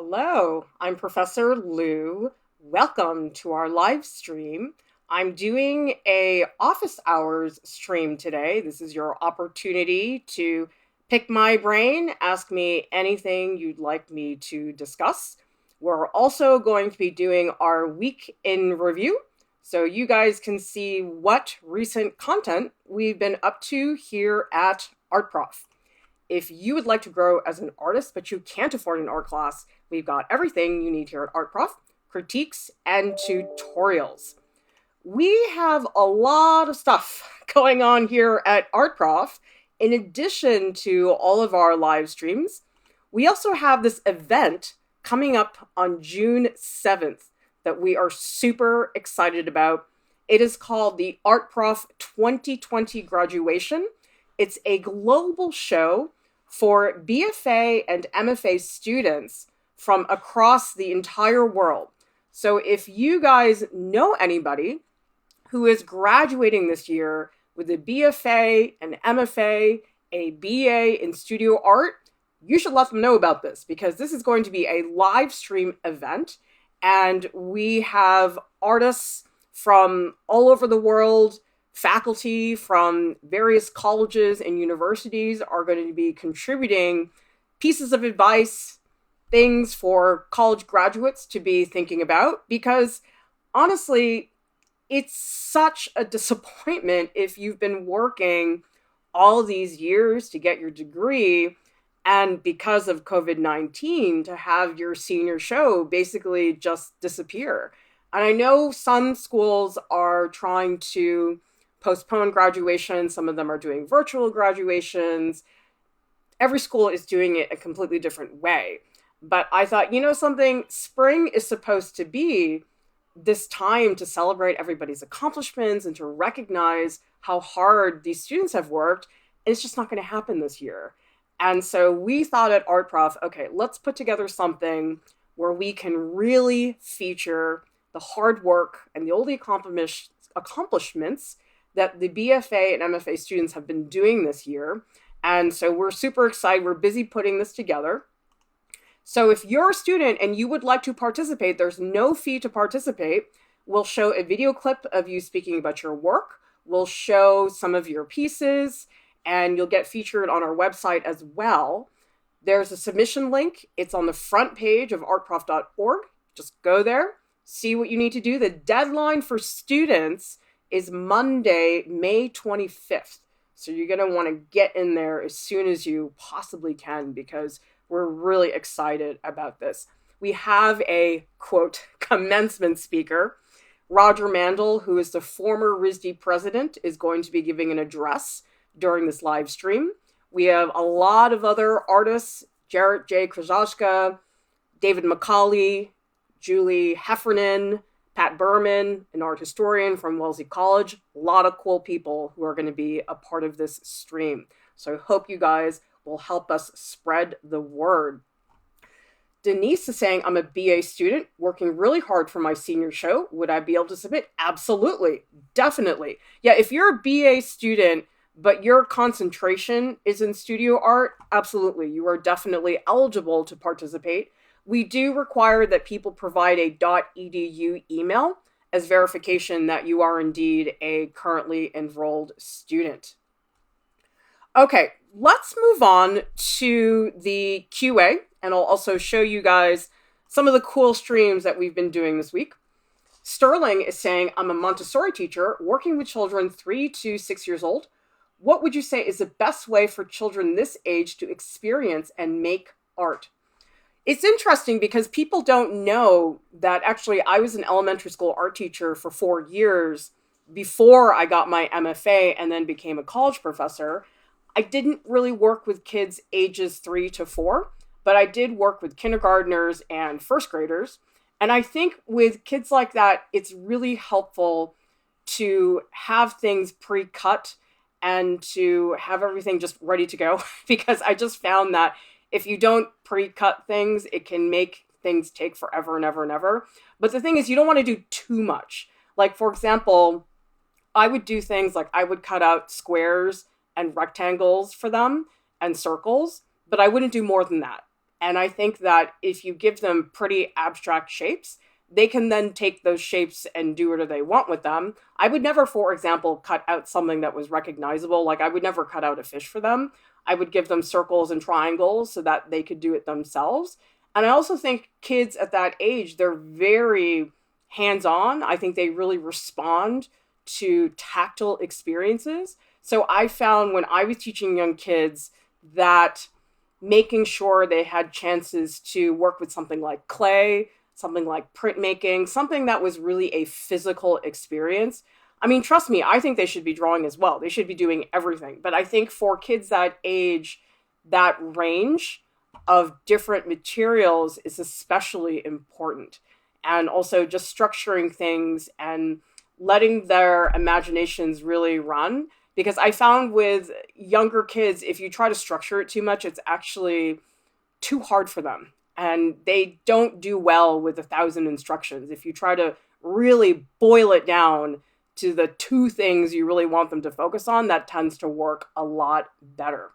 Hello, I'm Professor Lieu. Welcome to our live stream. I'm doing a office hours stream today. This is your opportunity to pick my brain, ask me anything you'd like me to discuss. We're also going to be doing our week in review so you guys can see what recent content we've been up to here at ArtProf. If you would like to grow as an artist, but you can't afford an art class, we've got everything you need here at ArtProf, critiques and tutorials. We have a lot of stuff going on here at ArtProf. In addition to all of our live streams, we also have this event coming up on June 7th that we are super excited about. It is called the ArtProf 2020 Graduation. It's a global show for BFA and MFA students from across the entire world. So if you guys know anybody who is graduating this year with a BFA, an MFA, a BA in studio art, you should let them know about this because this is going to be a live stream event. And we have artists from all over the world. Faculty from various colleges and universities are going to be contributing pieces of advice, things for college graduates to be thinking about, because honestly, it's such a disappointment if you've been working all these years to get your degree and because of COVID-19 to have your senior show basically just disappear. And I know some schools are trying to postpone graduation. Some of them are doing virtual graduations. Every school is doing it a completely different way. But I thought, you know something, spring is supposed to be this time to celebrate everybody's accomplishments and to recognize how hard these students have worked. And it's just not going to happen this year. And so we thought at ArtProf, okay, let's put together something where we can really feature the hard work and the all the accomplishments that the BFA and MFA students have been doing this year. And so we're super excited. We're busy putting this together. So if you're a student and you would like to participate, there's no fee to participate. We'll show a video clip of you speaking about your work. We'll show some of your pieces, and you'll get featured on our website as well. There's a submission link. It's on the front page of artprof.org. Just go there, see what you need to do. The deadline for students is Monday, May 25th. So you're going to want to get in there as soon as you possibly can because we're really excited about this. We have a, quote, commencement speaker. Roger Mandel, who is the former RISD president, is going to be giving an address during this live stream. We have a lot of other artists, Jarrett J. Krajashka, David McCauley, Julie Heffernan, Pat Berman, an art historian from Wellesley College, a lot of cool people who are going to be a part of this stream. So I hope you guys will help us spread the word. Denise is saying, I'm a BA student working really hard for my senior show. Would I be able to submit? Absolutely. Definitely. Yeah, if you're a BA student, but your concentration is in studio art, absolutely. You are definitely eligible to participate. We do require that people provide a .edu email as verification that you are indeed a currently enrolled student. Okay, let's move on to the QA, and I'll also show you guys some of the cool streams that we've been doing this week. Sterling is saying, I'm a Montessori teacher working with children 3 to 6 years old. What would you say is the best way for children this age to experience and make art? It's interesting because people don't know that actually I was an elementary school art teacher for 4 years before I got my MFA and then became a college professor. I didn't really work with kids ages 3 to 4, but I did work with kindergartners and first graders. And I think with kids like that, it's really helpful to have things pre-cut and to have everything just ready to go because I just found that if you don't pre-cut things, it can make things take forever and ever and ever. But the thing is, you don't want to do too much. Like, for example, I would do things like I would cut out squares and rectangles for them and circles, but I wouldn't do more than that. And I think that if you give them pretty abstract shapes, they can then take those shapes and do whatever they want with them. I would never, for example, cut out something that was recognizable. Like I would never cut out a fish for them. I would give them circles and triangles so that they could do it themselves. And I also think kids at that age, they're very hands-on. I think they really respond to tactile experiences. So I found when I was teaching young kids that making sure they had chances to work with something like clay, something like printmaking, something that was really a physical experience. I mean, trust me, I think they should be drawing as well. They should be doing everything. But I think for kids that age, that range of different materials is especially important. And also just structuring things and letting their imaginations really run. Because I found with younger kids, if you try to structure it too much, it's actually too hard for them. And they don't do well with 1,000 instructions. If you try to really boil it down to the two things you really want them to focus on, that tends to work a lot better.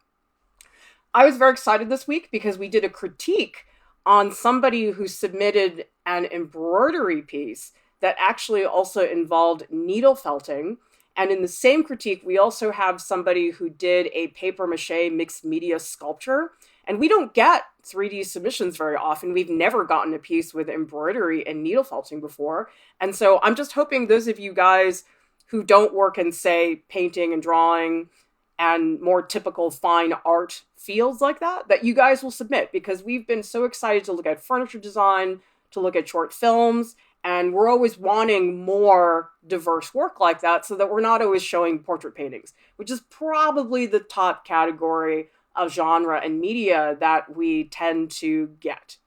I was very excited this week because we did a critique on somebody who submitted an embroidery piece that actually also involved needle felting. And in the same critique, we also have somebody who did a paper mache mixed media sculpture. And we don't get 3D submissions very often. We've never gotten a piece with embroidery and needle felting before. And so I'm just hoping those of you guys who don't work in, say, painting and drawing and more typical fine art fields like that, that you guys will submit, because we've been so excited to look at furniture design, to look at short films, and we're always wanting more diverse work like that so that we're not always showing portrait paintings, which is probably the top category of genre and media that we tend to get.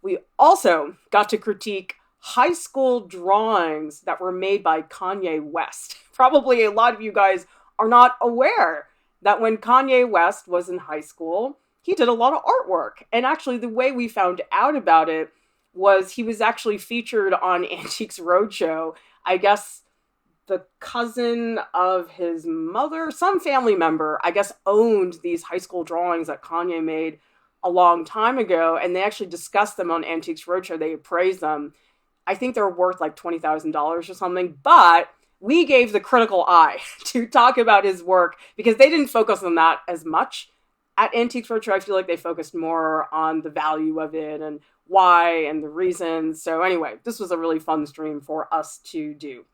We also got to critique high school drawings that were made by Kanye West. Probably a lot of you guys are not aware that when Kanye West was in high school, he did a lot of artwork. And actually, the way we found out about it was he was actually featured on Antiques Roadshow. I guess the cousin of his mother, some family member, I guess, owned these high school drawings that Kanye made a long time ago. And they actually discussed them on Antiques Roadshow. They appraised them. I think they're worth like $20,000 or something. But we gave the critical eye to talk about his work because they didn't focus on that as much. At Antiques Roadshow, I feel like they focused more on the value of it and why and the reasons. So anyway, this was a really fun stream for us to do.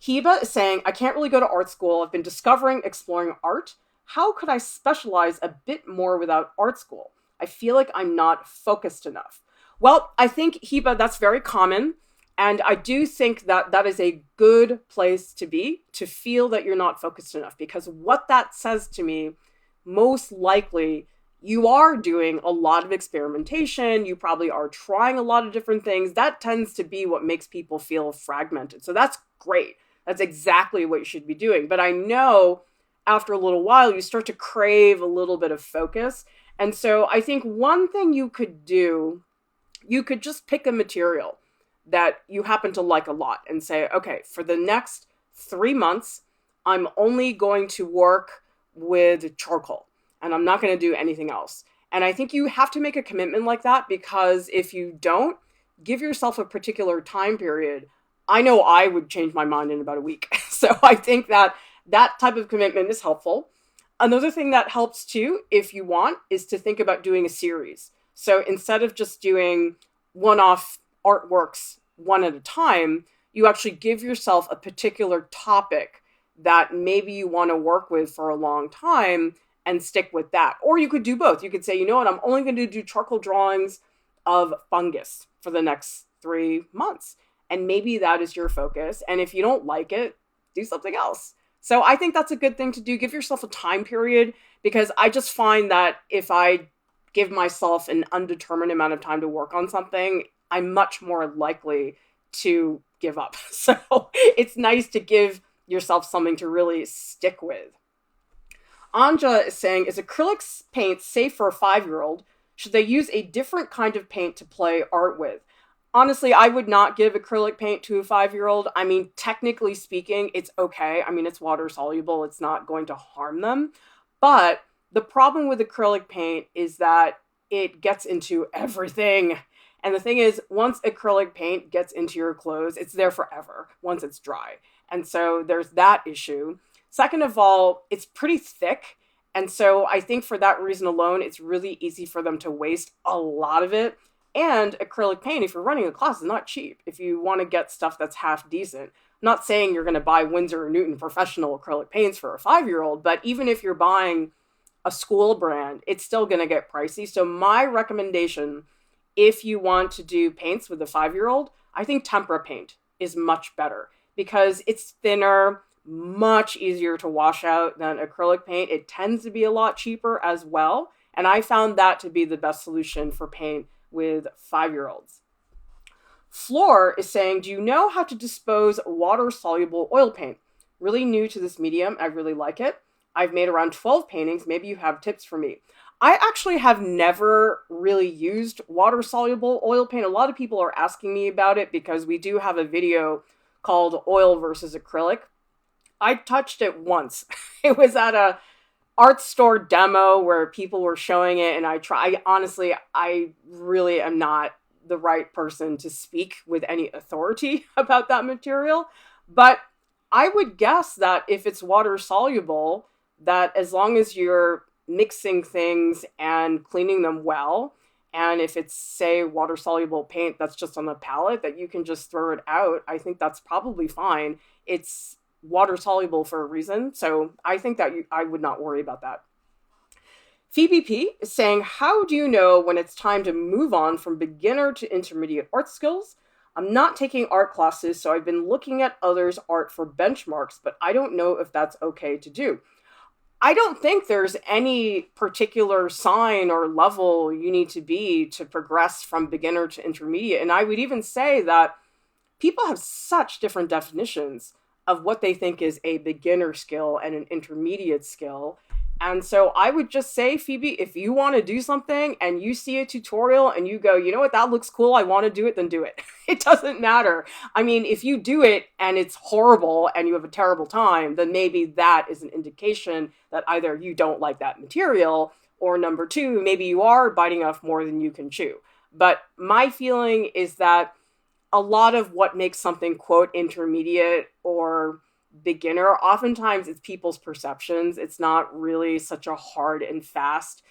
Heba is saying, I can't really go to art school. I've been exploring art. How could I specialize a bit more without art school? I feel like I'm not focused enough. Well, I think, Heba, that's very common. And I do think that that is a good place to be, to feel that you're not focused enough. Because what that says to me, most likely, you are doing a lot of experimentation. You probably are trying a lot of different things. That tends to be what makes people feel fragmented. So that's great. That's exactly what you should be doing. But I know after a little while, you start to crave a little bit of focus. And so I think one thing you could do, you could just pick a material that you happen to like a lot and say, okay, for the next 3 months, I'm only going to work with charcoal and I'm not going to do anything else. And I think you have to make a commitment like that, because if you don't, give yourself a particular time period. I know I would change my mind in about a week. So I think that that type of commitment is helpful. Another thing that helps too, if you want, is to think about doing a series. So instead of just doing one-off artworks one at a time, you actually give yourself a particular topic that maybe you want to work with for a long time and stick with that. Or you could do both. You could say, you know what, I'm only going to do charcoal drawings of fungus for the next 3 months. And maybe that is your focus. And if you don't like it, do something else. So I think that's a good thing to do. Give yourself a time period, because I just find that if I give myself an undetermined amount of time to work on something, I'm much more likely to give up. So it's nice to give yourself something to really stick with. Anja is saying, is acrylic paint safe for a 5-year-old? Should they use a different kind of paint to play art with? Honestly, I would not give acrylic paint to a 5-year-old. I mean, technically speaking, it's okay. I mean, it's water soluble. It's not going to harm them. But the problem with acrylic paint is that it gets into everything. And the thing is, once acrylic paint gets into your clothes, it's there forever once it's dry. And so there's that issue. Second of all, it's pretty thick. And so I think for that reason alone, it's really easy for them to waste a lot of it. And acrylic paint, if you're running a class, is not cheap. If you want to get stuff that's half decent, I'm not saying you're going to buy Winsor & Newton professional acrylic paints for a 5-year-old, but even if you're buying a school brand, it's still going to get pricey. So my recommendation, if you want to do paints with a 5-year-old, I think tempera paint is much better because it's thinner, much easier to wash out than acrylic paint. It tends to be a lot cheaper as well. And I found that to be the best solution for paint with 5-year-olds. Floor is saying, do you know how to dispose water-soluble oil paint? Really new to this medium. I really like it. I've made around 12 paintings. Maybe you have tips for me. I actually have never really used water-soluble oil paint. A lot of people are asking me about it because we do have a video called Oil versus Acrylic. I touched it once. It was at a art store demo where people were showing it, and honestly, I really am not the right person to speak with any authority about that material. But I would guess that if it's water soluble, that as long as you're mixing things and cleaning them well, and if it's, say, water soluble paint that's just on the palette, that you can just throw it out, I think that's probably fine. It's water soluble for a reason, so I think that I would not worry about that. Phoebe P is saying, how do you know when it's time to move on from beginner to intermediate art skills? I'm not taking art classes, so I've been looking at others' art for benchmarks, but I don't know if that's okay to do. I don't think there's any particular sign or level you need to be to progress from beginner to intermediate. And I would even say that people have such different definitions of what they think is a beginner skill and an intermediate skill. And so I would just say, Phoebe, if you want to do something and you see a tutorial and you go, you know what, that looks cool, I want to do it, then do it. It doesn't matter. I mean, if you do it and it's horrible and you have a terrible time, then maybe that is an indication that either you don't like that material, or number two, maybe you are biting off more than you can chew. But my feeling is that a lot of what makes something, quote, intermediate or beginner, oftentimes it's people's perceptions. It's not really such a hard and fast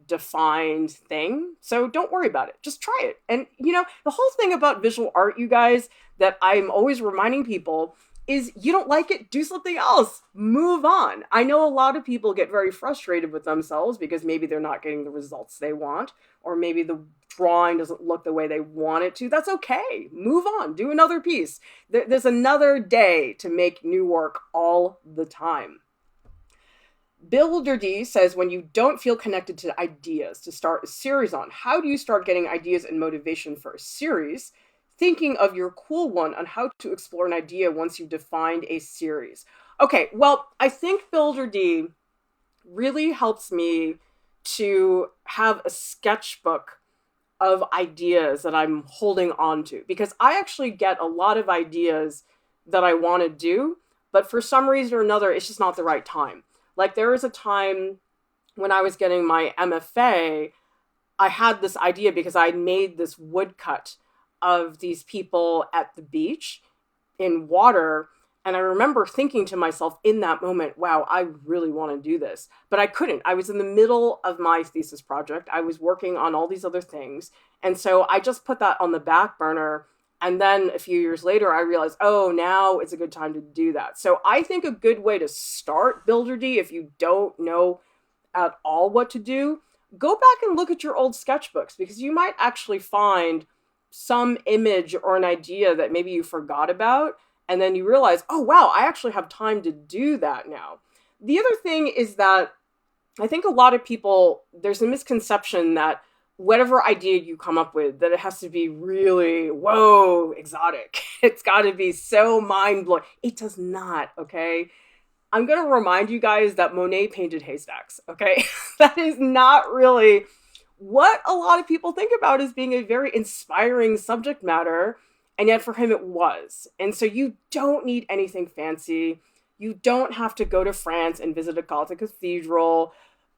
defined thing. So don't worry about it. Just try it. And, you know, the whole thing about visual art, you guys, that I'm always reminding people is you don't like it, do something else. Move on. I know a lot of people get very frustrated with themselves because maybe they're not getting the results they want, or maybe the drawing doesn't look the way they want it to. That's okay. Move on. Do another piece. There's another day to make new work all the time. Builder D says, when you don't feel connected to ideas to start a series on, how do you start getting ideas and motivation for a series? Thinking of your cool one on how to explore an idea once you've defined a series. Okay, well, I think Builder D really helps me to have a sketchbook of ideas that I'm holding on to, because I actually get a lot of ideas that I want to do, but for some reason or another, it's just not the right time. Like there was a time when I was getting my MFA, I had this idea because I made this woodcut of these people at the beach in water. And I remember thinking to myself in that moment, wow, I really want to do this. But I couldn't. I was in the middle of my thesis project. I was working on all these other things. And so I just put that on the back burner. And then a few years later, I realized, oh, now it's a good time to do that. So I think a good way to start Builder D, if you don't know at all what to do, go back and look at your old sketchbooks, because you might actually find some image or an idea that maybe you forgot about. And then you realize, oh, wow, I actually have time to do that now. The other thing is that I think a lot of people, there's a misconception that whatever idea you come up with, that it has to be really, whoa, exotic. It's got to be so mind-blowing. It does not, okay? I'm going to remind you guys that Monet painted haystacks, okay? That is not really what a lot of people think about as being a very inspiring subject matter. And yet for him, it was. And so you don't need anything fancy. You don't have to go to France and visit a Gothic cathedral.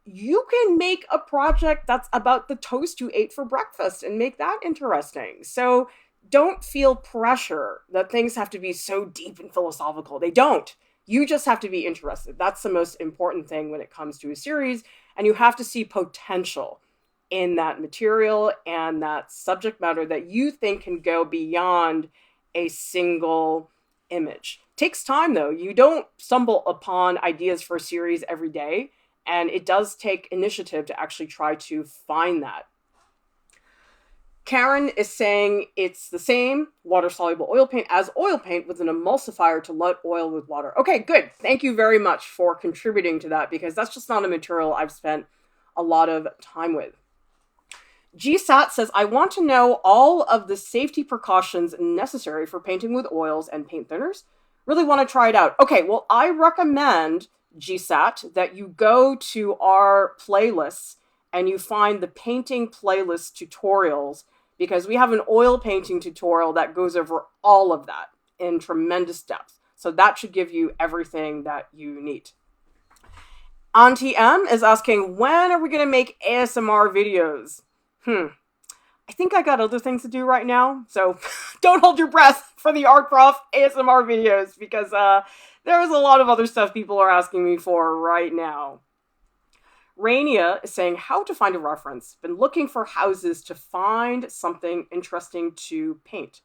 you can make a project that's about the toast you ate for breakfast and make that interesting. So don't feel pressure that things have to be so deep and philosophical. They don't. You just have to be interested. That's the most important thing when it comes to a series. And you have to see potential in that material and that subject matter that you think can go beyond a single image. Takes time though. You don't stumble upon ideas for a series every day, and it does take initiative to actually try to find that. Karen is saying it's the same water-soluble oil paint as oil paint with an emulsifier to let oil with water. Okay, good. Thank you very much for contributing to that, because that's just not a material I've spent a lot of time with. GSAT says, I want to know all of the safety precautions necessary for painting with oils and paint thinners. Really want to try it out. Okay, well, I recommend, GSAT, that you go to our playlists and you find the painting playlist tutorials, because we have an oil painting tutorial that goes over all of that in tremendous depth. So that should give you everything that you need. Auntie M is asking, when are we going to make ASMR videos? I think I got other things to do right now, so don't hold your breath for the Art Prof ASMR videos, because there's a lot of other stuff people are asking me for right now. Rainia is saying, how to find a reference. Been looking for houses to find something interesting to paint.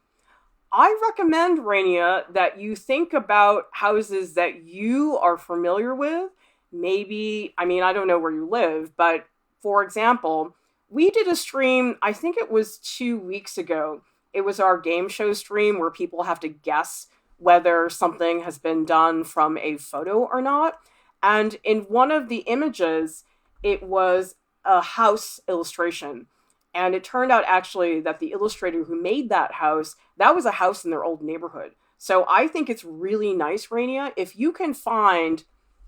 I recommend, Rainia, that you think about houses that you are familiar with. Maybe, I mean, I don't know where you live, but for example, we did a stream, I think it was 2 weeks ago. It was our game show stream where people have to guess whether something has been done from a photo or not. And in one of the images, it was a house illustration. And it turned out actually that the illustrator who made that was a house in their old neighborhood. So I think it's really nice, Rainia, if you can find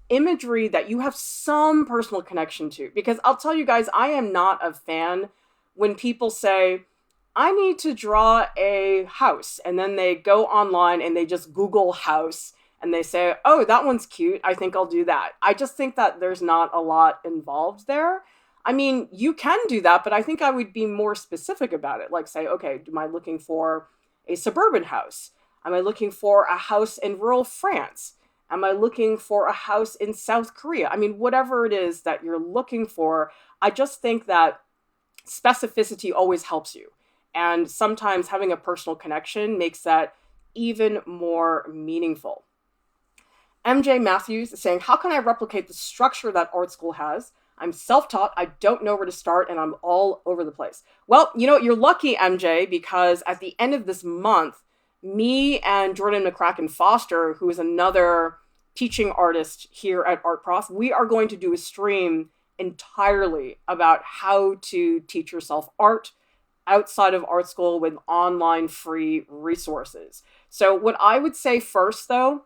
imagery that you have some personal connection to. Because I'll tell you guys, I am not a fan when people say, I need to draw a house, and then they go online and they just Google house and they say, oh, that one's cute, I think I'll do that. I just think that there's not a lot involved there. I mean, you can do that, but I think I would be more specific about it. Like say, okay, am I looking for a suburban house? Am I looking for a house in rural France? Am I looking for a house in South Korea? I mean, whatever it is that you're looking for, I just think that specificity always helps you. And sometimes having a personal connection makes that even more meaningful. MJ Matthews is saying, how can I replicate the structure that art school has? I'm self-taught, I don't know where to start, and I'm all over the place. Well, you know, you're lucky, MJ, because at the end of this month, me and Jordan McCracken Foster, who is another teaching artist here at Art Prof, we are going to do a stream entirely about how to teach yourself art outside of art school with online free resources. So what I would say first, though,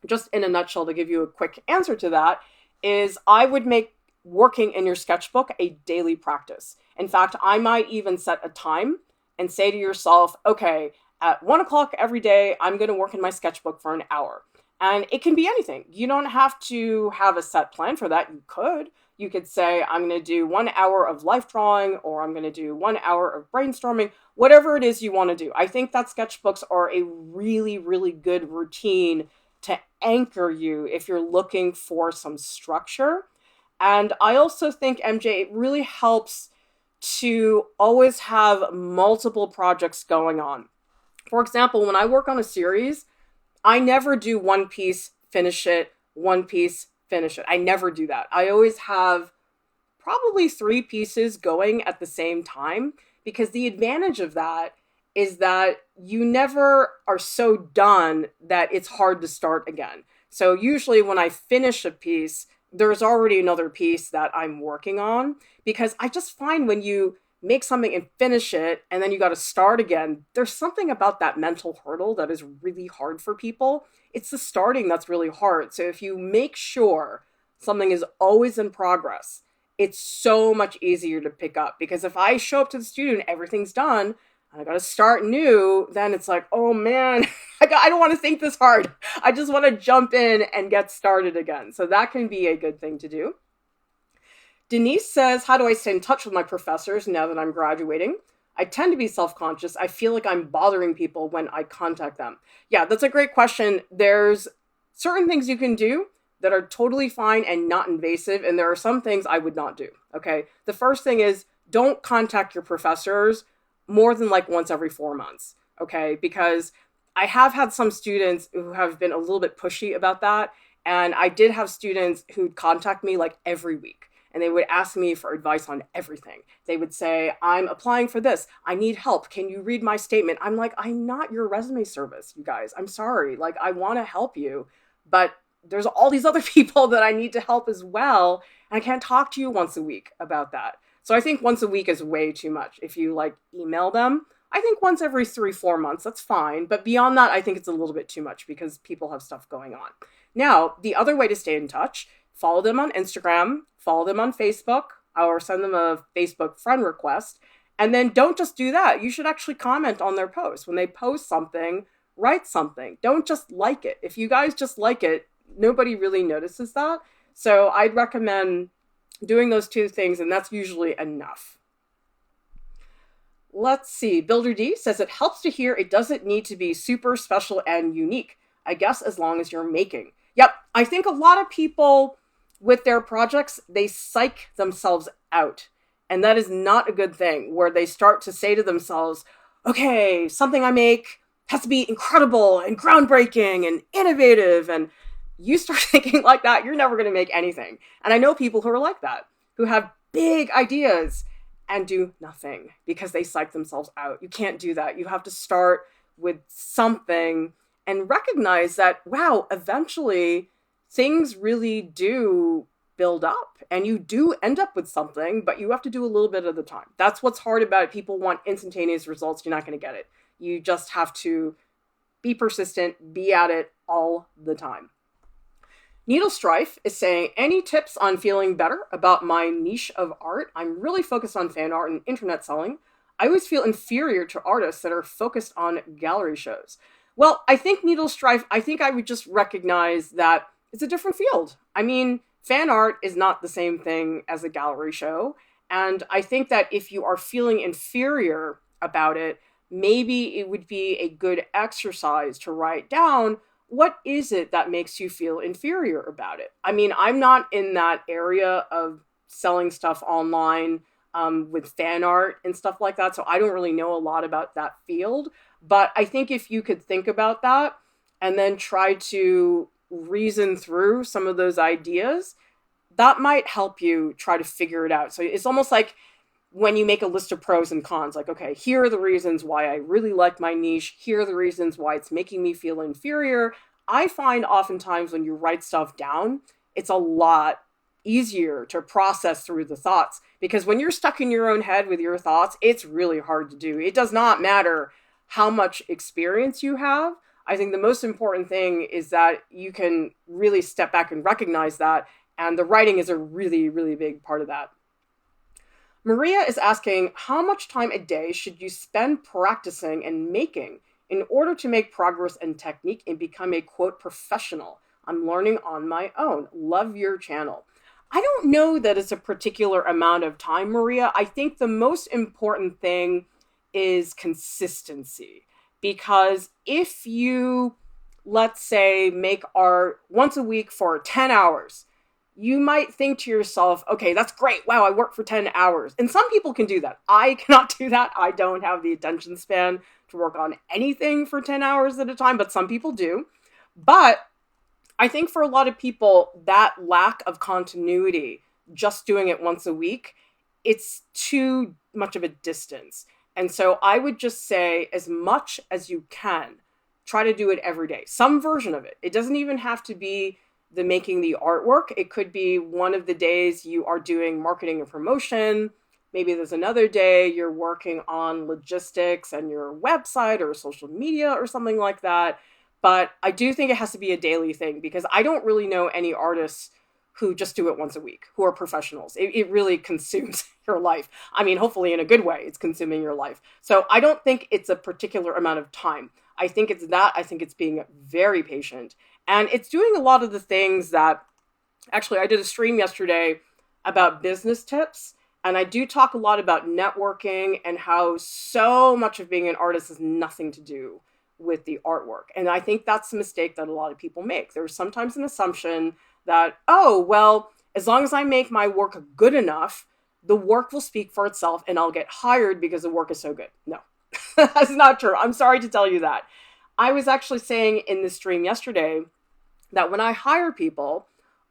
just in a nutshell to give you a quick answer to that, is I would make working in your sketchbook a daily practice. In fact, I might even set a time and say to yourself, okay, at 1 o'clock every day, I'm going to work in my sketchbook for an hour. And it can be anything. You don't have to have a set plan for that. You could say, I'm going to do 1 hour of life drawing, or I'm going to do 1 hour of brainstorming, whatever it is you want to do. I think that sketchbooks are a really, really good routine to anchor you if you're looking for some structure. And I also think, MJ, it really helps to always have multiple projects going on. For example, when I work on a series, I never do one piece, finish it, one piece, finish it. I never do that. I always have probably 3 pieces going at the same time, because the advantage of that is that you never are so done that it's hard to start again. So usually when I finish a piece, there's already another piece that I'm working on, because I just find when you make something and finish it, and then you got to start again, there's something about that mental hurdle that is really hard for people. It's the starting that's really hard. So if you make sure something is always in progress, it's so much easier to pick up. Because if I show up to the studio and everything's done, and I got to start new, then it's like, oh man, I don't want to think this hard. I just want to jump in and get started again. So that can be a good thing to do. Denise says, how do I stay in touch with my professors now that I'm graduating? I tend to be self-conscious. I feel like I'm bothering people when I contact them. Yeah, that's a great question. There's certain things you can do that are totally fine and not invasive, and there are some things I would not do, okay? The first thing is don't contact your professors more than like once every 4 months, okay? Because I have had some students who have been a little bit pushy about that, and I did have students who'd contact me like every week, and they would ask me for advice on everything. They would say, I'm applying for this. I need help. Can you read my statement? I'm like, I'm not your resume service, you guys. I'm sorry. Like, I want to help you, but there's all these other people that I need to help as well. And I can't talk to you once a week about that. So I think once a week is way too much. If you like email them, I think once every 3-4 months, that's fine. But beyond that, I think it's a little bit too much because people have stuff going on. Now, the other way to stay in touch, follow them on Instagram, follow them on Facebook, or send them a Facebook friend request. And then don't just do that. You should actually comment on their posts. When they post something, write something. Don't just like it. If you guys just like it, nobody really notices that. So I'd recommend doing those two things, and that's usually enough. Let's see. Builder D says it helps to hear it doesn't need to be super special and unique. I guess as long as you're making. Yep. I think a lot of people with their projects, they psych themselves out. And that is not a good thing, where they start to say to themselves, okay, something I make has to be incredible and groundbreaking and innovative. And you start thinking like that, you're never going to make anything. And I know people who are like that, who have big ideas and do nothing because they psych themselves out. You can't do that. You have to start with something and recognize that, wow, eventually things really do build up and you do end up with something, but you have to do a little bit at a time. That's what's hard about it. People want instantaneous results. You're not going to get it. You just have to be persistent, be at it all the time. Needle Strife is saying, any tips on feeling better about my niche of art? I'm really focused on fan art and internet selling. I always feel inferior to artists that are focused on gallery shows. Well, I think Needle Strife, I think I would just recognize that it's a different field. I mean, fan art is not the same thing as a gallery show. And I think that if you are feeling inferior about it, maybe it would be a good exercise to write down, what is it that makes you feel inferior about it? I mean, I'm not in that area of selling stuff online with fan art and stuff like that, so I don't really know a lot about that field. But I think if you could think about that and then try to reason through some of those ideas, that might help you try to figure it out. So it's almost like when you make a list of pros and cons, like, okay, here are the reasons why I really like my niche. Here are the reasons why it's making me feel inferior. I find oftentimes when you write stuff down, it's a lot easier to process through the thoughts, because when you're stuck in your own head with your thoughts, it's really hard to do. It does not matter how much experience you have. I think the most important thing is that you can really step back and recognize that. And the writing is a really, really big part of that. Maria is asking, how much time a day should you spend practicing and making in order to make progress and technique and become a, quote, professional? I'm learning on my own. Love your channel. I don't know that it's a particular amount of time, Maria. I think the most important thing is consistency. Because if you, let's say, make art once a week for 10 hours, you might think to yourself, okay, that's great. Wow, I work for 10 hours. And some people can do that. I cannot do that. I don't have the attention span to work on anything for 10 hours at a time, but some people do. But I think for a lot of people, that lack of continuity, just doing it once a week, it's too much of a distance. And so I would just say, as much as you can, try to do it every day. Some version of it. It doesn't even have to be the making the artwork. It could be one of the days you are doing marketing and promotion. Maybe there's another day you're working on logistics and your website or social media or something like that. But I do think it has to be a daily thing, because I don't really know any artists who just do it once a week, who are professionals. It really consumes your life. I mean, hopefully in a good way, it's consuming your life. So I don't think it's a particular amount of time. I think it's that. I think it's being very patient. And it's doing a lot of the things that, actually, I did a stream yesterday about business tips. And I do talk a lot about networking and how so much of being an artist has nothing to do with the artwork. And I think that's the mistake that a lot of people make. There's sometimes an assumption that, oh, well, as long as I make my work good enough, the work will speak for itself and I'll get hired because the work is so good. No, that's not true. I'm sorry to tell you that. I was actually saying in the stream yesterday that when I hire people,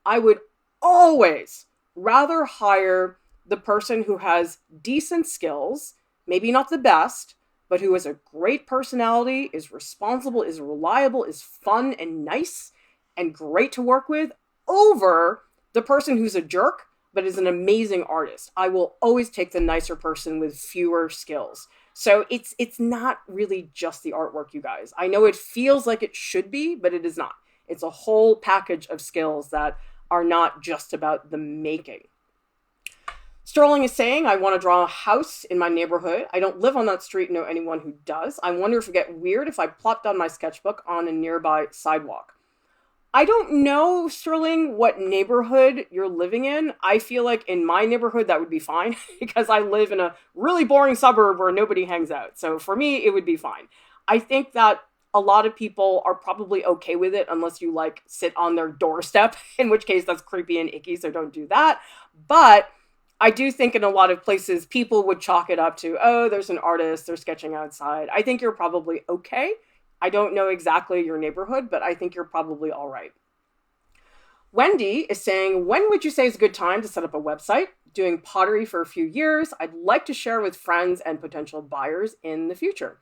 I would always rather hire the person who has decent skills, maybe not the best, but who has a great personality, is responsible, is reliable, is fun and nice and great to work with, over the person who's a jerk, but is an amazing artist. I will always take the nicer person with fewer skills. So it's not really just the artwork, you guys. I know it feels like it should be, but it is not. It's a whole package of skills that are not just about the making. Sterling is saying, I want to draw a house in my neighborhood. I don't live on that street, know anyone who does. I wonder if it get weird if I plop down my sketchbook on a nearby sidewalk. I don't know, Sterling, what neighborhood you're living in. I feel like in my neighborhood, that would be fine because I live in a really boring suburb where nobody hangs out. So for me, it would be fine. I think that a lot of people are probably okay with it unless you like sit on their doorstep, in which case that's creepy and icky. So don't do that. But I do think in a lot of places, people would chalk it up to, oh, there's an artist, they're sketching outside. I think you're probably okay. I don't know exactly your neighborhood, but I think you're probably all right. Wendy is saying, when would you say is a good time to set up a website? Doing pottery for a few years. I'd like to share with friends and potential buyers in the future.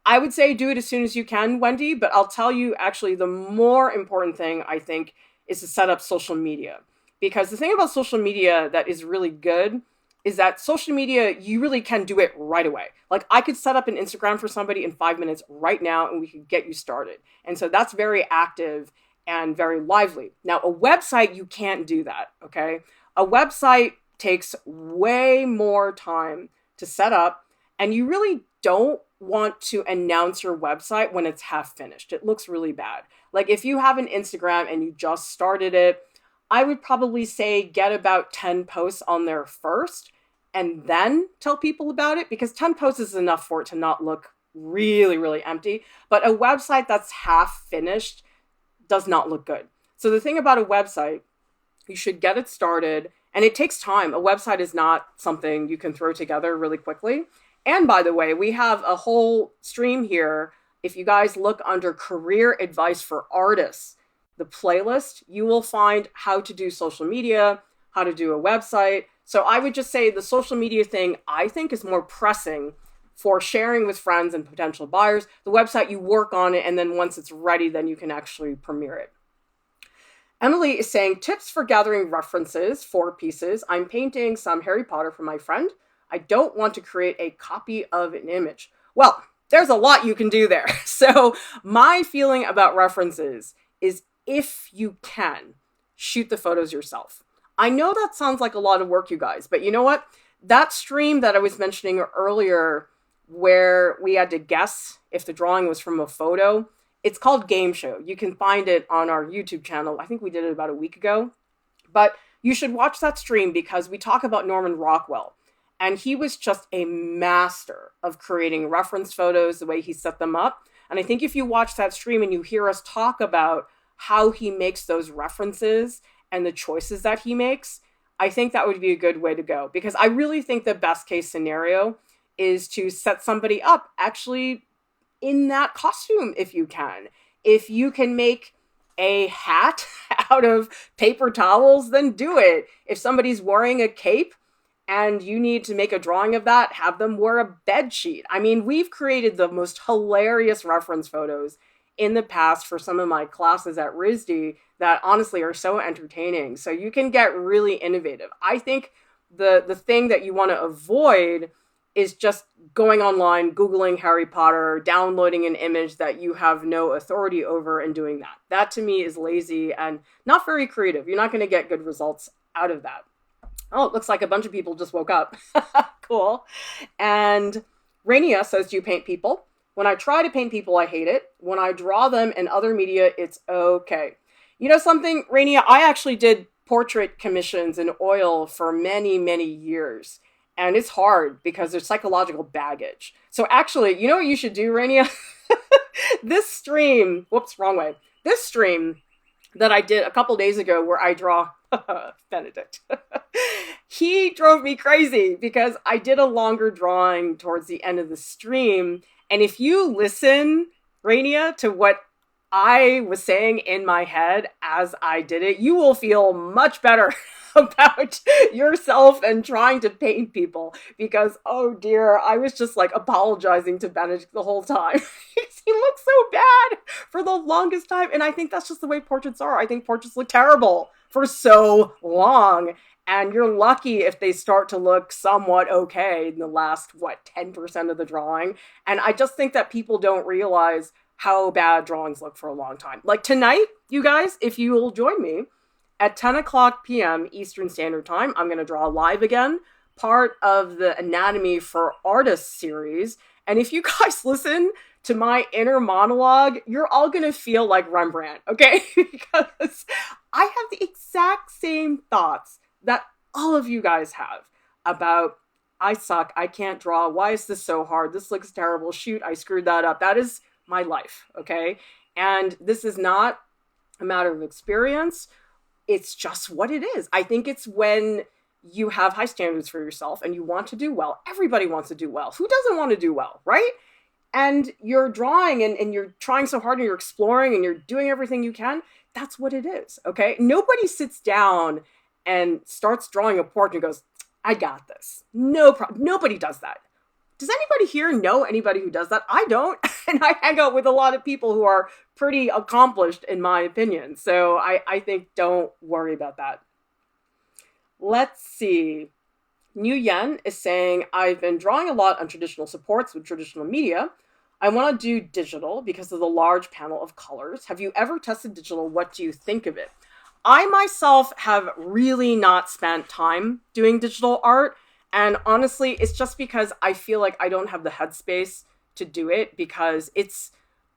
I would say do it as soon as you can, Wendy, but I'll tell you actually the more important thing I think is to set up social media. Because the thing about social media that is really good is that social media, you really can do it right away. Like I could set up an Instagram for somebody in 5 minutes right now and we could get you started. And so that's very active and very lively. Now, a website, you can't do that, okay? A website takes way more time to set up and you really don't want to announce your website when it's half finished. It looks really bad. Like if you have an Instagram and you just started it, I would probably say get about 10 posts on there first and then tell people about it because 10 posts is enough for it to not look really, really empty. But a website that's half finished does not look good. So the thing about a website, you should get it started and it takes time. A website is not something you can throw together really quickly. And by the way, we have a whole stream here. If you guys look under career advice for artists, the playlist, you will find how to do social media, how to do a website. So I would just say the social media thing, I think is more pressing for sharing with friends and potential buyers. The website, you work on it, and then once it's ready, then you can actually premiere it. Emily is saying, tips for gathering references for pieces. I'm painting some Harry Potter for my friend. I don't want to create a copy of an image. Well, there's a lot you can do there. So my feeling about references is if you can, shoot the photos yourself. I know that sounds like a lot of work, you guys, but you know what? That stream that I was mentioning earlier where we had to guess if the drawing was from a photo, it's called Game Show. You can find it on our YouTube channel. I think we did it about a week ago. But you should watch that stream because we talk about Norman Rockwell. And he was just a master of creating reference photos, the way he set them up. And I think if you watch that stream and you hear us talk about how he makes those references and the choices that he makes, I think that would be a good way to go. Because I really think the best case scenario is to set somebody up actually in that costume if you can. If you can make a hat out of paper towels, then do it. If somebody's wearing a cape and you need to make a drawing of that, have them wear a bed sheet. I mean, we've created the most hilarious reference photos in the past for some of my classes at RISD that honestly are so entertaining. So you can get really innovative. I think the thing that you want to avoid is just going online, Googling Harry Potter, downloading an image that you have no authority over and doing that. That to me is lazy and not very creative. You're not going to get good results out of that. Oh, it looks like a bunch of people just woke up. Cool. And Rainia says, do you paint people? When I try to paint people, I hate it. When I draw them in other media, it's okay. You know something, Rainia, I actually did portrait commissions in oil for many, many years. And it's hard because there's psychological baggage. So actually, you know what you should do, Rainia? This stream, whoops, wrong way. This stream that I did a couple days ago where I draw Benedict. He drove me crazy because I did a longer drawing towards the end of the stream. And if you listen, Rainia, to what I was saying in my head as I did it, you will feel much better about yourself and trying to paint people because, oh dear, I was just like apologizing to Benedict the whole time. He looked so bad for the longest time. And I think that's just the way portraits are. I think portraits look terrible for so long. And you're lucky if they start to look somewhat okay in the last, 10% of the drawing. And I just think that people don't realize how bad drawings look for a long time. Like tonight, you guys, if you will join me at 10 o'clock p.m. Eastern Standard Time, I'm going to draw live again, part of the Anatomy for Artists series. And if you guys listen to my inner monologue, you're all going to feel like Rembrandt, okay? Because I have the exact same thoughts that all of you guys have about, I suck, I can't draw, why is this so hard? This looks terrible, shoot, I screwed that up. That is my life, okay? And this is not a matter of experience. It's just what it is. I think it's when you have high standards for yourself and you want to do well. Everybody wants to do well. Who doesn't want to do well, right? And you're drawing and you're trying so hard and you're exploring and you're doing everything you can. That's what it is, okay? Nobody sits down and starts drawing a portrait and goes, I got this. No problem. Nobody does that. Does anybody here know anybody who does that? I don't. And I hang out with a lot of people who are pretty accomplished, in my opinion. So I think don't worry about that. Let's see. New Yen is saying, I've been drawing a lot on traditional supports with traditional media. I want to do digital because of the large panel of colors. Have you ever tested digital? What do you think of it? I myself have really not spent time doing digital art. And honestly, it's just because I feel like I don't have the headspace to do it because it's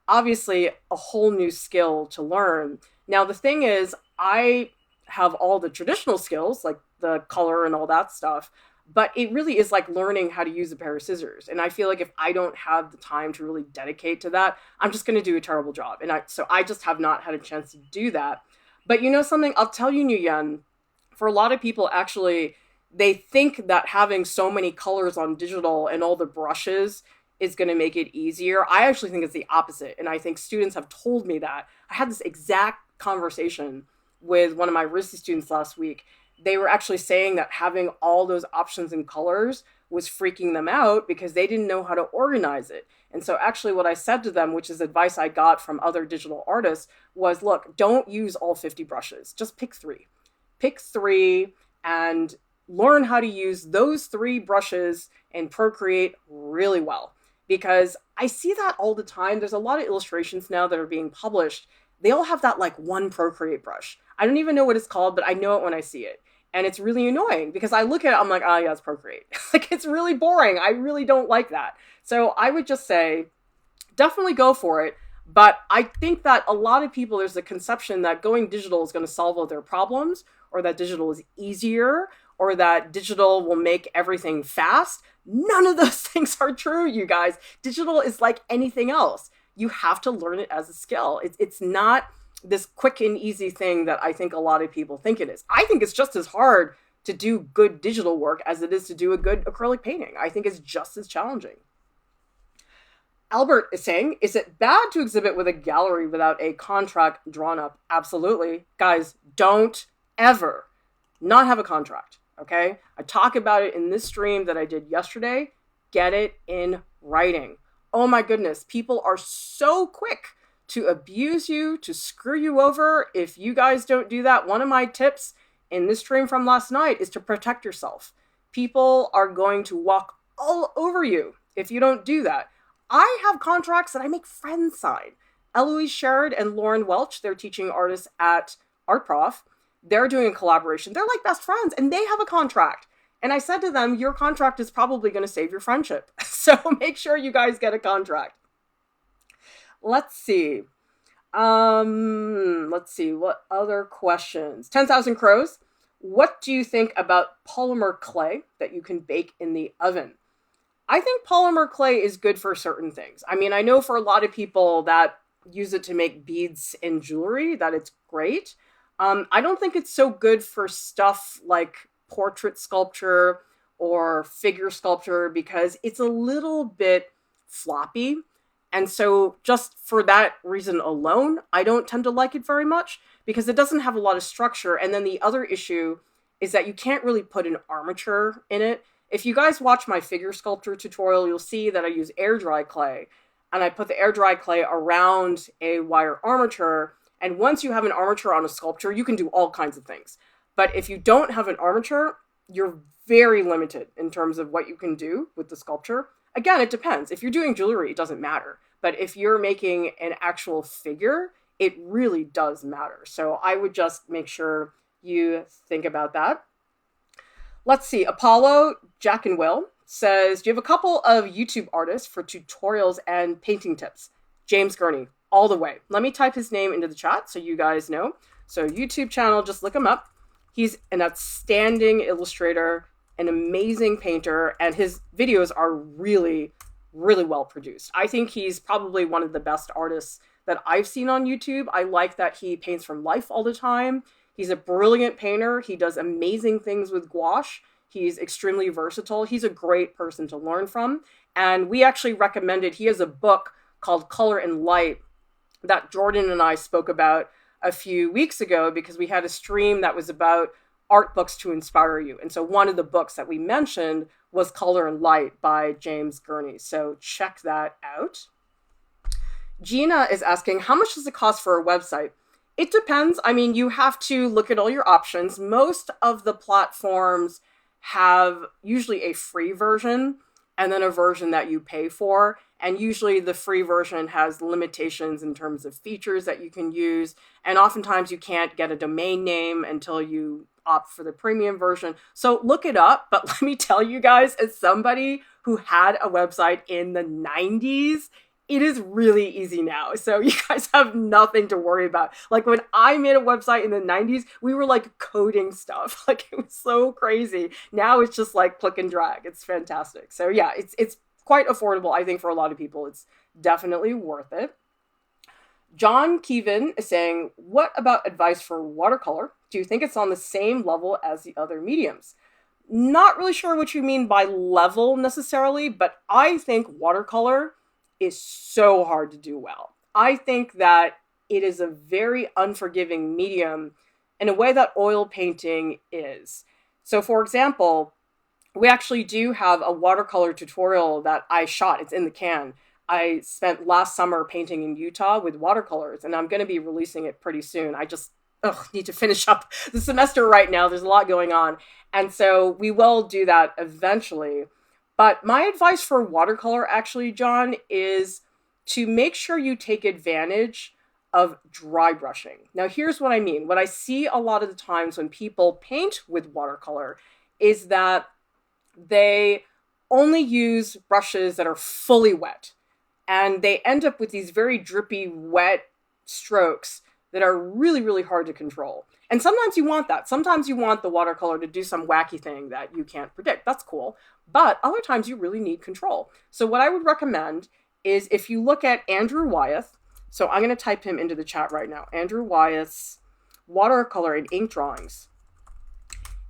obviously a whole new skill to learn. Now, the thing is, I have all the traditional skills, like the color and all that stuff, but it really is like learning how to use a pair of scissors. And I feel like if I don't have the time to really dedicate to that, I'm just going to do a terrible job. And so I just have not had a chance to do that. But you know something? I'll tell you, Nguyen, for a lot of people, actually, they think that having so many colors on digital and all the brushes is going to make it easier. I actually think it's the opposite. And I think students have told me that. I had this exact conversation with one of my RISD students last week. They were actually saying that having all those options and colors was freaking them out because they didn't know how to organize it. And so actually what I said to them, which is advice I got from other digital artists, was, look, don't use all 50 brushes. Just pick 3. Pick 3 and learn how to use those 3 brushes and Procreate really well. Because I see that all the time. There's a lot of illustrations now that are being published. They all have that like one Procreate brush. I don't even know what it's called, but I know it when I see it. And it's really annoying because I look at it, I'm like, oh yeah, it's Procreate. Like, it's really boring. I really don't like that. So I would just say, definitely go for it. But I think that a lot of people, there's a conception that going digital is going to solve all their problems, or that digital is easier, or that digital will make everything fast. None of those things are true, you guys. Digital is like anything else. You have to learn it as a skill. It's not this quick and easy thing that I think a lot of people think it is. I think it's just as hard to do good digital work as it is to do a good acrylic painting. I think it's just as challenging. Albert is saying, is it bad to exhibit with a gallery without a contract drawn up? Absolutely. Guys, don't ever not have a contract, okay? I talk about it in this stream that I did yesterday. Get it in writing. Oh my goodness, people are so quick to abuse you, to screw you over. If you guys don't do that, one of my tips in this stream from last night is to protect yourself. People are going to walk all over you if you don't do that. I have contracts that I make friends sign. Eloise Sherrod and Lauren Welch, they're teaching artists at Art Prof. They're doing a collaboration. They're like best friends and they have a contract. And I said to them, your contract is probably going to save your friendship. So make sure you guys get a contract. Let's see. What other questions? 10,000 Crows What do you think about polymer clay that you can bake in the oven? I think polymer clay is good for certain things. I mean, I know for a lot of people that use it to make beads and jewelry, that it's great. I don't think it's so good for stuff like portrait sculpture or figure sculpture because it's a little bit floppy. And so, just for that reason alone, I don't tend to like it very much because it doesn't have a lot of structure. And then the other issue is that you can't really put an armature in it. If you guys watch my figure sculpture tutorial, you'll see that I use air dry clay, and I put the air dry clay around a wire armature. And once you have an armature on a sculpture, you can do all kinds of things. But if you don't have an armature, you're very limited in terms of what you can do with the sculpture. Again, it depends. If you're doing jewelry, it doesn't matter. But if you're making an actual figure, it really does matter. So I would just make sure you think about that. Let's see. Apollo, Jack and Will says, do you have a couple of YouTube artists for tutorials and painting tips? James Gurney, all the way. Let me type his name into the chat so you guys know. So YouTube channel, just look him up. He's an outstanding illustrator, an amazing painter, and his videos are really, really well produced. I think he's probably one of the best artists that I've seen on YouTube. I like that he paints from life all the time. He's a brilliant painter. He does amazing things with gouache. He's extremely versatile. He's a great person to learn from. And we actually recommended, he has a book called Color and Light that Jordan and I spoke about a few weeks ago because we had a stream that was about art books to inspire you. And so one of the books that we mentioned was Color and Light by James Gurney. So check that out. Gina is asking, how much does it cost for a website? It depends. I mean, you have to look at all your options. Most of the platforms have usually a free version and then a version that you pay for. And usually the free version has limitations in terms of features that you can use. And oftentimes you can't get a domain name until you opt for the premium version. So look it up. But let me tell you guys, as somebody who had a website in the 90s, it is really easy now. So you guys have nothing to worry about. Like when I made a website in the 90s, we were like coding stuff. Like it was so crazy. Now it's just like click and drag. It's fantastic. So yeah, it's quite affordable. I think for a lot of people, it's definitely worth it. John Keevan is saying, what about advice for watercolor? Do you think it's on the same level as the other mediums? Not really sure what you mean by level necessarily, but I think watercolor is so hard to do well. I think that it is a very unforgiving medium in a way that oil painting is. So for example, we actually do have a watercolor tutorial that I shot. It's in the can. I spent last summer painting in Utah with watercolors, and I'm going to be releasing it pretty soon. I just need to finish up the semester right now. There's a lot going on. And so we will do that eventually. But my advice for watercolor, actually, John, is to make sure you take advantage of dry brushing. Now, here's what I mean. What I see a lot of the times when people paint with watercolor is that they only use brushes that are fully wet. And they end up with these very drippy, wet strokes that are really, really hard to control. And sometimes you want that. Sometimes you want the watercolor to do some wacky thing that you can't predict. That's cool. But other times you really need control. So what I would recommend is if you look at Andrew Wyeth, so I'm going to type him into the chat right now, Andrew Wyeth's watercolor and ink drawings.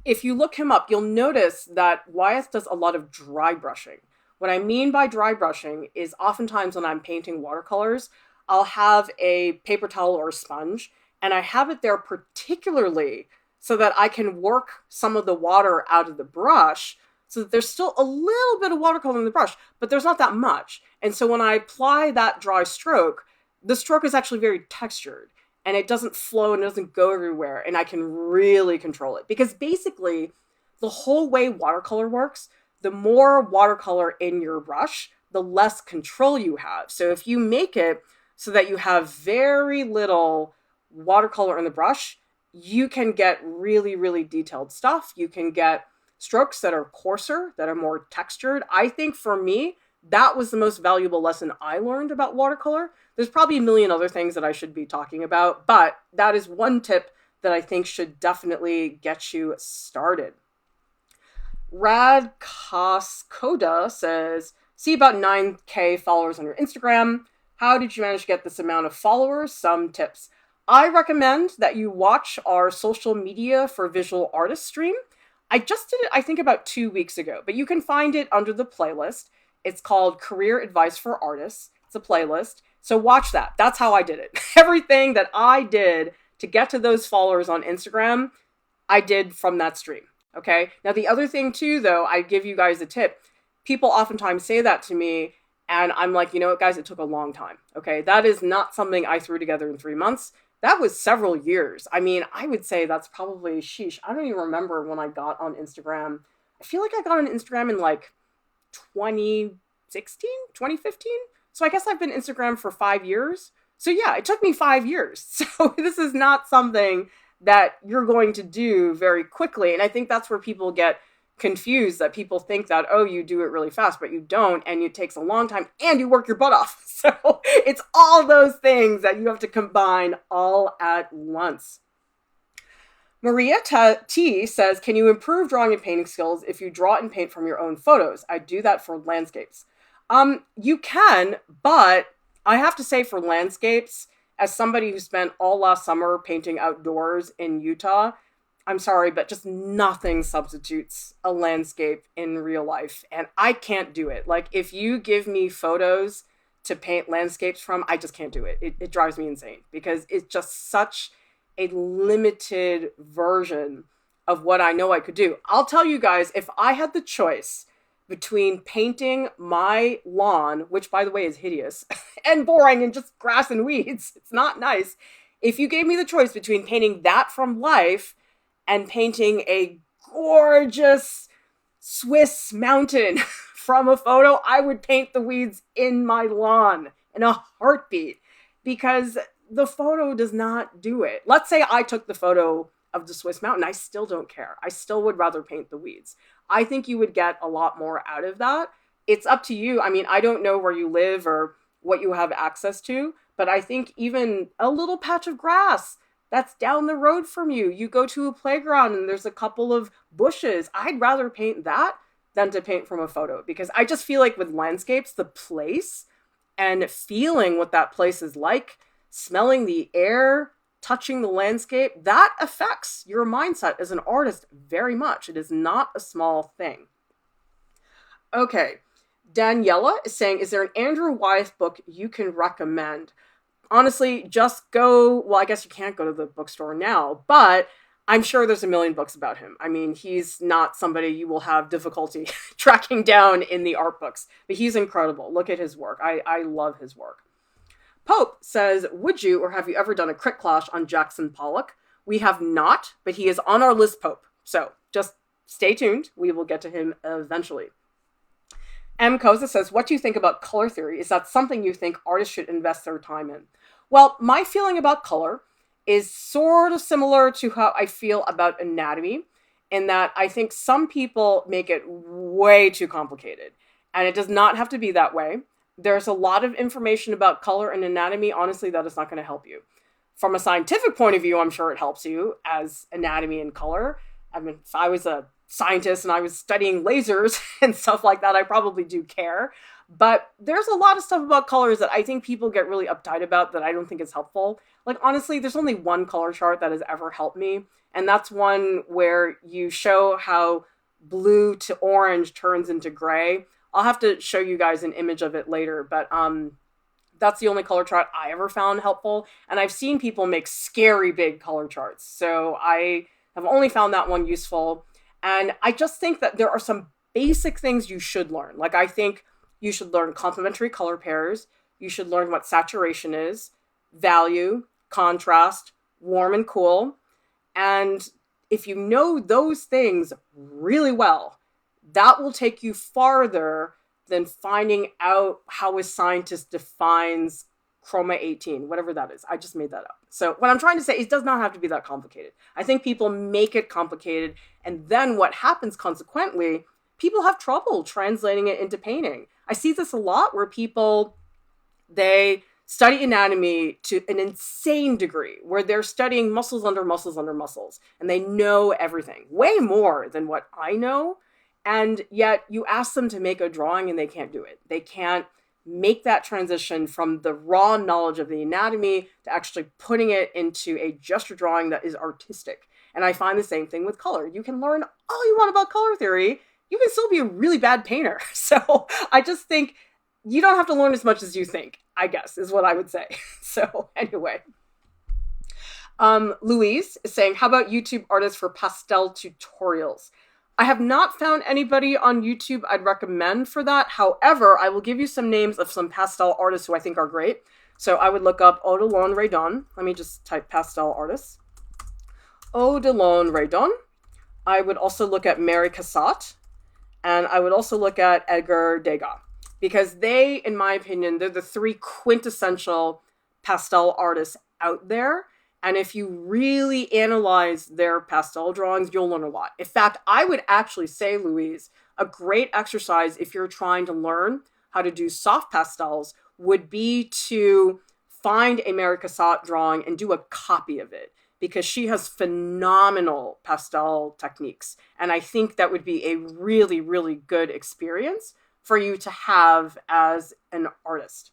If you look him up, you'll notice that Wyeth does a lot of dry brushing. What I mean by dry brushing is oftentimes when I'm painting watercolors, I'll have a paper towel or a sponge, and I have it there particularly so that I can work some of the water out of the brush so that there's still a little bit of watercolor in the brush, but there's not that much. And so when I apply that dry stroke, the stroke is actually very textured and it doesn't flow and it doesn't go everywhere, and I can really control it. Because basically, the whole way watercolor works, the more watercolor in your brush, the less control you have. So if you make it so that you have very little watercolor in the brush, you can get really, really detailed stuff. You can get strokes that are coarser, that are more textured. I think for me, that was the most valuable lesson I learned about watercolor. There's probably a million other things that I should be talking about, but that is one tip that I think should definitely get you started. Radkoskoda says, see about 9K followers on your Instagram. How did you manage to get this amount of followers? Some tips. I recommend that you watch our social media for visual artists stream. I just did it, I think, about 2 weeks ago, but you can find it under the playlist. It's called Career Advice for Artists. It's a playlist. So watch that. That's how I did it. Everything that I did to get to those followers on Instagram, I did from that stream. Okay. Now, the other thing too, though, I give you guys a tip. People oftentimes say that to me, and I'm like, you know what, guys, it took a long time. Okay. That is not something I threw together in 3 months. That was several years. I mean, I would say that's probably, sheesh, I don't even remember when I got on Instagram. I feel like I got on Instagram in like 2016, 2015. So I guess I've been Instagram for 5 years. So yeah, it took me 5 years. So this is not something that you're going to do very quickly. And I think that's where people get confused, that people think that, oh, you do it really fast, but you don't. And it takes a long time and you work your butt off. So it's all those things that you have to combine all at once. Maria T says, can you improve drawing and painting skills if you draw and paint from your own photos? I do that for landscapes. You can, but I have to say for landscapes, as somebody who spent all last summer painting outdoors in Utah, I'm sorry, but just nothing substitutes a landscape in real life. And I can't do it. Like, if you give me photos to paint landscapes from, I just can't do it. It drives me insane because it's just such a limited version of what I know I could do. I'll tell you guys, if I had the choice between painting my lawn, which by the way is hideous and boring and just grass and weeds, it's not nice. If you gave me the choice between painting that from life and painting a gorgeous Swiss mountain from a photo, I would paint the weeds in my lawn in a heartbeat because the photo does not do it. Let's say I took the photo of the Swiss mountain. I still don't care. I still would rather paint the weeds. I think you would get a lot more out of that. It's up to you. I mean, I don't know where you live or what you have access to, but I think even a little patch of grass that's down the road from you, you go to a playground and there's a couple of bushes. I'd rather paint that than to paint from a photo because I just feel like with landscapes, the place and feeling what that place is like, smelling the air, touching the landscape, that affects your mindset as an artist very much. It is not a small thing. Okay, Daniela is saying, is there an Andrew Wyeth book you can recommend? Honestly, just go, well, I guess you can't go to the bookstore now, but I'm sure there's a million books about him. I mean, he's not somebody you will have difficulty tracking down in the art books, but he's incredible. Look at his work. I love his work. Pope says, would you or have you ever done a crit clash on Jackson Pollock? We have not, but he is on our list, Pope. So just stay tuned. We will get to him eventually. M. Koza says, what do you think about color theory? Is that something you think artists should invest their time in? Well, my feeling about color is sort of similar to how I feel about anatomy, in that I think some people make it way too complicated, and it does not have to be that way. There's a lot of information about color and anatomy, honestly, that is not going to help you. From a scientific point of view, I'm sure it helps you as anatomy and color. I mean, if I was a scientist and I was studying lasers and stuff like that, I probably do care. But there's a lot of stuff about colors that I think people get really uptight about that I don't think is helpful. Like, honestly, there's only one color chart that has ever helped me. And that's one where you show how blue to orange turns into gray. I'll have to show you guys an image of it later, but that's the only color chart I ever found helpful. And I've seen people make scary big color charts. So I have only found that one useful. And I just think that there are some basic things you should learn. Like, I think you should learn complementary color pairs. You should learn what saturation is, value, contrast, warm and cool. And if you know those things really well, that will take you farther than finding out how a scientist defines chroma 18, whatever that is. I just made that up. So what I'm trying to say is it does not have to be that complicated. I think people make it complicated. And then what happens consequently, people have trouble translating it into painting. I see this a lot where people, they study anatomy to an insane degree where they're studying muscles under muscles under muscles, and they know everything, way more than what I know. And yet you ask them to make a drawing and they can't do it. They can't make that transition from the raw knowledge of the anatomy to actually putting it into a gesture drawing that is artistic. And I find the same thing with color. You can learn all you want about color theory. You can still be a really bad painter. So I just think you don't have to learn as much as you think, I guess, is what I would say. So anyway. Louise is saying, how about YouTube artists for pastel tutorials? I have not found anybody on YouTube I'd recommend for that. However, I will give you some names of some pastel artists who I think are great. So I would look up Odilon Redon. Let me just type pastel artists. Odilon Redon. I would also look at Mary Cassatt. And I would also look at Edgar Degas. Because they, in my opinion, they're the three quintessential pastel artists out there. And if you really analyze their pastel drawings, you'll learn a lot. In fact, I would actually say, Louise, a great exercise if you're trying to learn how to do soft pastels would be to find a Mary Cassatt drawing and do a copy of it, because she has phenomenal pastel techniques. And I think that would be a really, really good experience for you to have as an artist.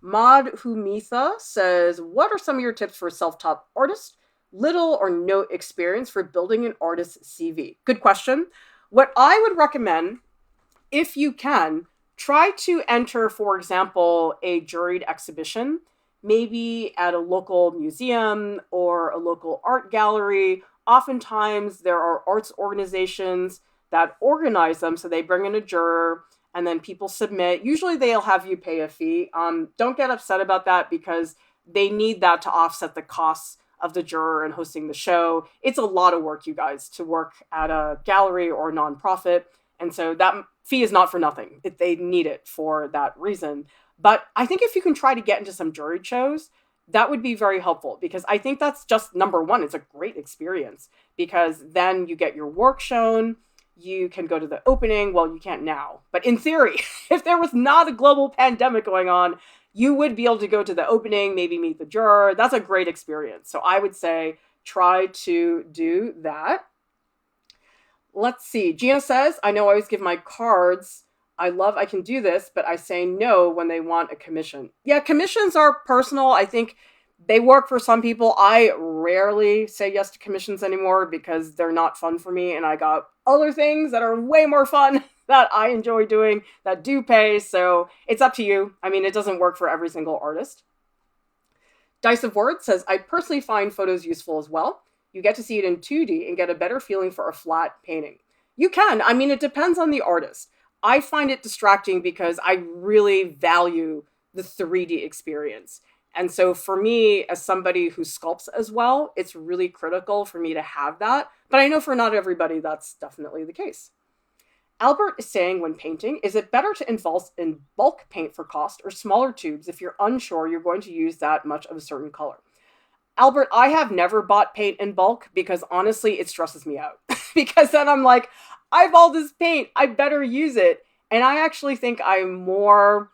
Madhumitha says, what are some of your tips for a self-taught artist? Little or no experience for building an artist's CV. Good question. What I would recommend, if you can, try to enter, for example, a juried exhibition, maybe at a local museum or a local art gallery. Oftentimes there are arts organizations that organize them, so they bring in a juror, and then people submit. Usually they'll have you pay a fee. Don't get upset about that, because they need that to offset the costs of the juror and hosting the show. It's a lot of work, you guys, to work at a gallery or a nonprofit. And so that fee is not for nothing. They need it for that reason. But I think if you can try to get into some juried shows, that would be very helpful, because I think that's just number one. It's a great experience, because then you get your work shown. You can go to the opening. Well, you can't now, but in theory, if there was not a global pandemic going on, you would be able to go to the opening, maybe meet the juror. That's a great experience. So I would say try to do that. Let's see. Gina says, I know I always give my cards. I can do this, but I say no when they want a commission. Yeah, commissions are personal. I think they work for some people. I rarely say yes to commissions anymore because they're not fun for me. And I got other things that are way more fun that I enjoy doing that do pay. So it's up to you. I mean, it doesn't work for every single artist. Dice of Words says, I personally find photos useful as well. You get to see it in 2D and get a better feeling for a flat painting. You can. I mean, it depends on the artist. I find it distracting because I really value the 3D experience. And so for me, as somebody who sculpts as well, it's really critical for me to have that. But I know for not everybody, that's definitely the case. Albert is saying, when painting, is it better to invest in bulk paint for cost or smaller tubes if you're unsure you're going to use that much of a certain color? Albert, I have never bought paint in bulk because honestly, it stresses me out. Because then I'm like, I have all this paint, I better use it. And I actually think I'm more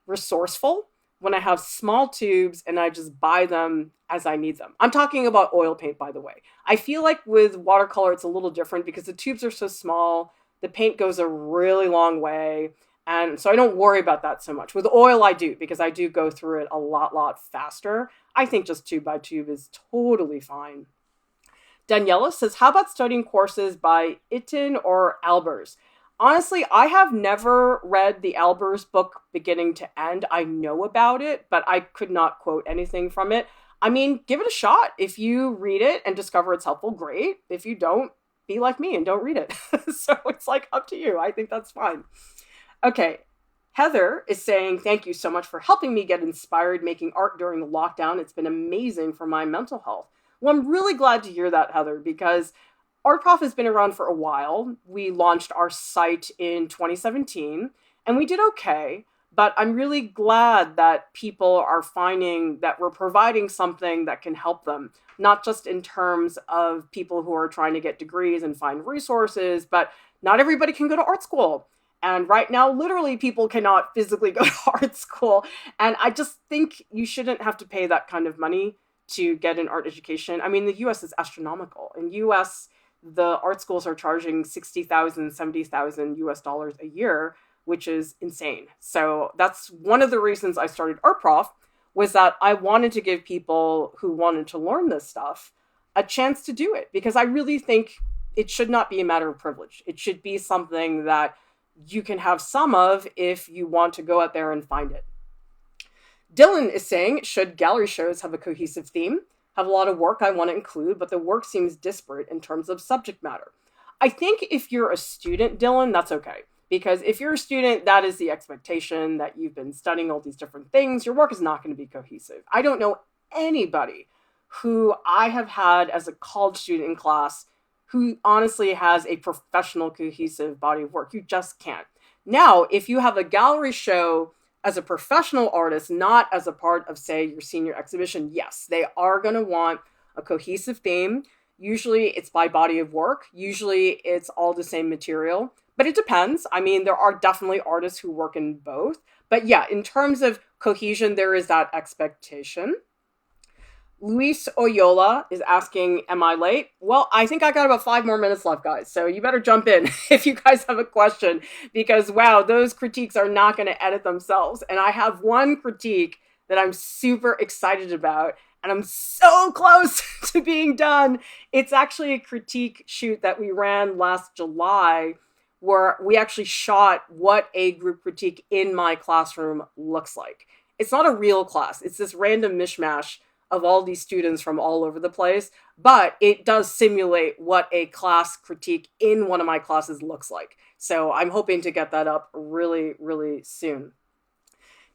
resourceful when I have small tubes and I just buy them as I need them. I'm talking about oil paint, by the way. I feel like with watercolor, it's a little different because the tubes are so small. The paint goes a really long way. And so I don't worry about that so much. With oil, I do, because I do go through it a lot faster. I think just tube by tube is totally fine. Daniela says, how about studying courses by Itten or Albers? Honestly, I have never read the Albers book beginning to end. I know about it, but I could not quote anything from it. I mean, give it a shot. If you read it and discover it's helpful, great. If you don't, be like me and don't read it. So it's like up to you. I think that's fine. Okay. Heather is saying, thank you so much for helping me get inspired making art during the lockdown. It's been amazing for my mental health. Well, I'm really glad to hear that, Heather, because Art Prof has been around for a while. We launched our site in 2017 and we did okay, but I'm really glad that people are finding that we're providing something that can help them, not just in terms of people who are trying to get degrees and find resources, but not everybody can go to art school. And right now, literally, people cannot physically go to art school. And I just think you shouldn't have to pay that kind of money to get an art education. I mean, the US is astronomical. In US, the art schools are charging 60,000, 70,000 US dollars a year, which is insane. So that's one of the reasons I started Art Prof, was that I wanted to give people who wanted to learn this stuff a chance to do it, because I really think it should not be a matter of privilege. It should be something that you can have some of if you want to go out there and find it. Dylan is saying, should gallery shows have a cohesive theme? Have a lot of work I want to include, but the work seems disparate in terms of subject matter. I think if you're a student, Dylan, that's okay. Because if you're a student, that is the expectation that you've been studying all these different things. Your work is not going to be cohesive. I don't know anybody who I have had as a college student in class who honestly has a professional cohesive body of work. You just can't. Now, if you have a gallery show as a professional artist, not as a part of, say, your senior exhibition, yes, they are going to want a cohesive theme. Usually it's by body of work. Usually it's all the same material. But it depends. I mean, there are definitely artists who work in both. But yeah, in terms of cohesion, there is that expectation. Luis Oyola is asking, am I late? Well, I think I got about 5 more minutes left, guys. So you better jump in if you guys have a question, because wow, those critiques are not going to edit themselves. And I have one critique that I'm super excited about, and I'm so close to being done. It's actually a critique shoot that we ran last July, where we actually shot what a group critique in my classroom looks like. It's not a real class. It's this random mishmash of all these students from all over the place, but it does simulate what a class critique in one of my classes looks like. So I'm hoping to get that up really, really soon.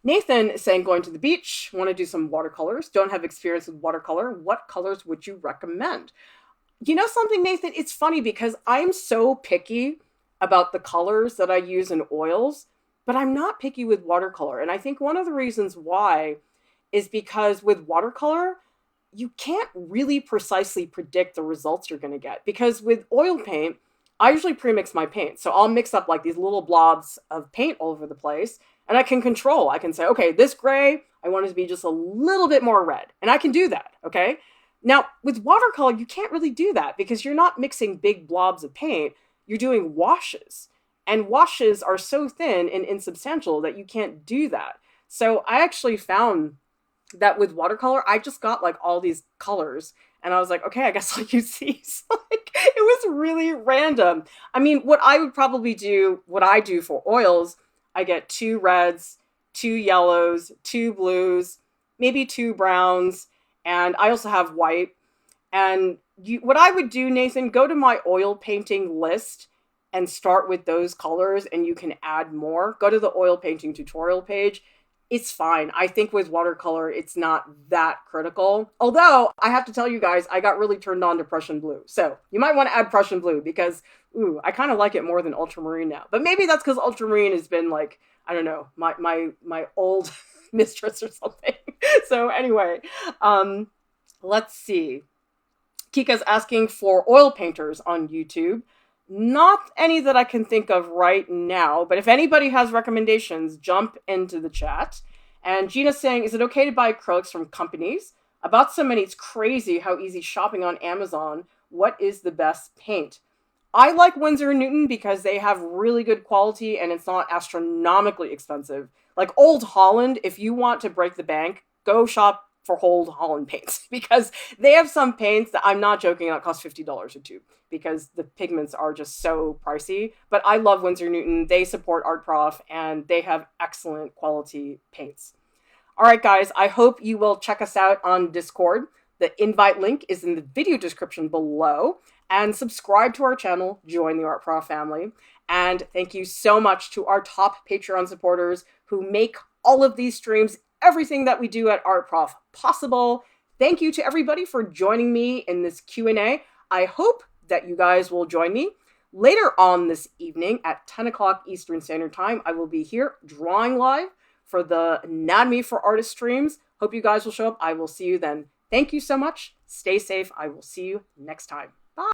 Nathan is saying, going to the beach, want to do some watercolors, don't have experience with watercolor. What colors would you recommend? You know something, Nathan? It's funny because I'm so picky about the colors that I use in oils, but I'm not picky with watercolor. And I think one of the reasons why is because with watercolor, you can't really precisely predict the results you're going to get. Because with oil paint, I usually pre-mix my paint. So I'll mix up like these little blobs of paint all over the place, and I can control. I can say, okay, this gray, I want it to be just a little bit more red. And I can do that, okay? Now, with watercolor, you can't really do that because you're not mixing big blobs of paint. You're doing washes. And washes are so thin and insubstantial that you can't do that. So I actually found that with watercolor, I just got like all these colors. And I was like, okay, I guess I'll use these. Like, it was really random. I mean, what I would probably do, what I do for oils, I get 2 reds, 2 yellows, 2 blues, maybe 2 browns, and I also have white. And what I would do, Nathan, go to my oil painting list and start with those colors, and you can add more. Go to the oil painting tutorial page. It's fine. I think with watercolor, it's not that critical. Although, I have to tell you guys, I got really turned on to Prussian blue. So you might want to add Prussian blue because, I kind of like it more than ultramarine now. But maybe that's because ultramarine has been like, I don't know, my old mistress or something. So anyway, let's see. Kika's asking for oil painters on YouTube. Not any that I can think of right now, but if anybody has recommendations, jump into the chat. And Gina's saying, is it okay to buy acrylics from companies? About so many, it's crazy how easy shopping on Amazon. What is the best paint? I like Winsor & Newton because they have really good quality and it's not astronomically expensive. Like Old Holland, if you want to break the bank, go shop for Old Holland paints because they have some paints that I'm not joking that cost $50 a tube because the pigments are just so pricey. But I love Winsor & Newton. They support Art Prof and they have excellent quality paints. All right, guys, I hope you will check us out on Discord. The invite link is in the video description below. And subscribe to our channel, join the Art Prof family. And thank you so much to our top Patreon supporters who make all of these streams, everything that we do at Art Prof possible. Thank you to everybody for joining me in this Q&A. I hope that you guys will join me later on this evening at 10 o'clock Eastern Standard Time. I will be here drawing live for the Anatomy for Artists streams. Hope you guys will show up. I will see you then. Thank you so much. Stay safe. I will see you next time.